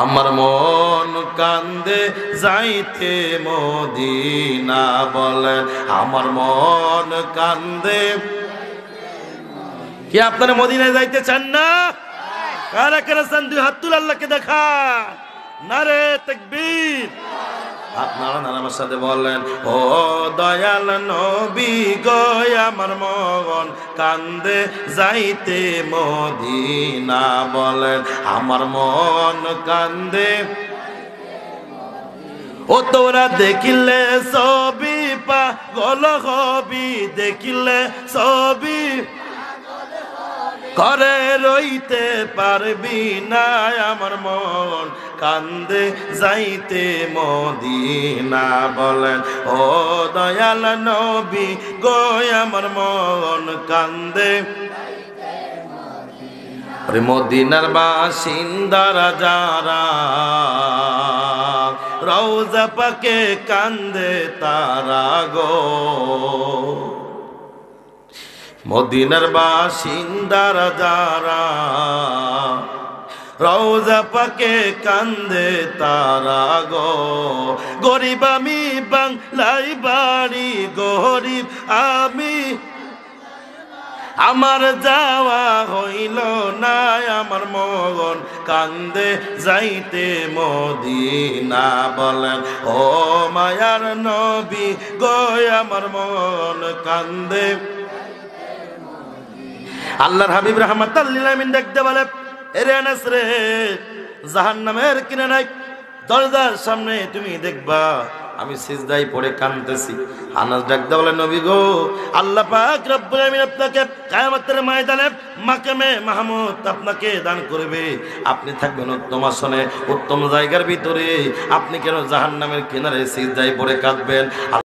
আমার মন কান্দে যাইতে মদিনা বলে, আমার মন কান্দে। কি আপনারা মদিনায় যাইতে চান না? কারা কারা চান? দুই হাত তুলে আল্লাহকে দেখা। নারে তাকবীর। আপনারা আমার সাথে বলেন, ও দয়াল নবী গো, আমার মন কান্দে যাইতে মদিনা বলেন, আমার মন কান্দে। ও তোরা দেখিলে ছবি পাগল হবি, দেখিলে ছবি ঘরে রইতে পারবি না। আমার মন কান্দে যাইতে মদিনা বলেন, ও দয়াল নবী গো, আমার মন কান্দে। মদিনার বাসিন্দারা যারা রওজা পাকে কান্দে তারা গো, মদিনার বাসিন্দারা যারা রওজা পাকে কান্দে তারা গো। গরিব আমি বাংলায় বাড়ি, গরিব আমি, আমার যাওয়া হইল না। আমার মন কান্দে যাইতে মদিনা বলেন, ও মায়ার নবী গো, আমার মন কান্দে। আল্লাহর হাবিব রাহমাতাল লিল আলামিন দেখতে বলে, এরে আনাস রে, জাহান্নামের কিনারায় দরজার সামনে তুমি দেখবা আমি সিজদায় পড়ে কাঁদতেছি। আনাস ডাকতে বলে, নবী গো, আল্লাহ পাক রব্বুল আলামিন আপনাকে কিয়ামতের ময়দানে মাকামে মাহমুদ আপনাকে দান করবে। আপনি থাকবেন উত্তম আসনে, উত্তম জায়গার ভিতরে। আপনি কেন জাহান্নামের কিনারে সিজদায় পড়ে কাঁদবেন?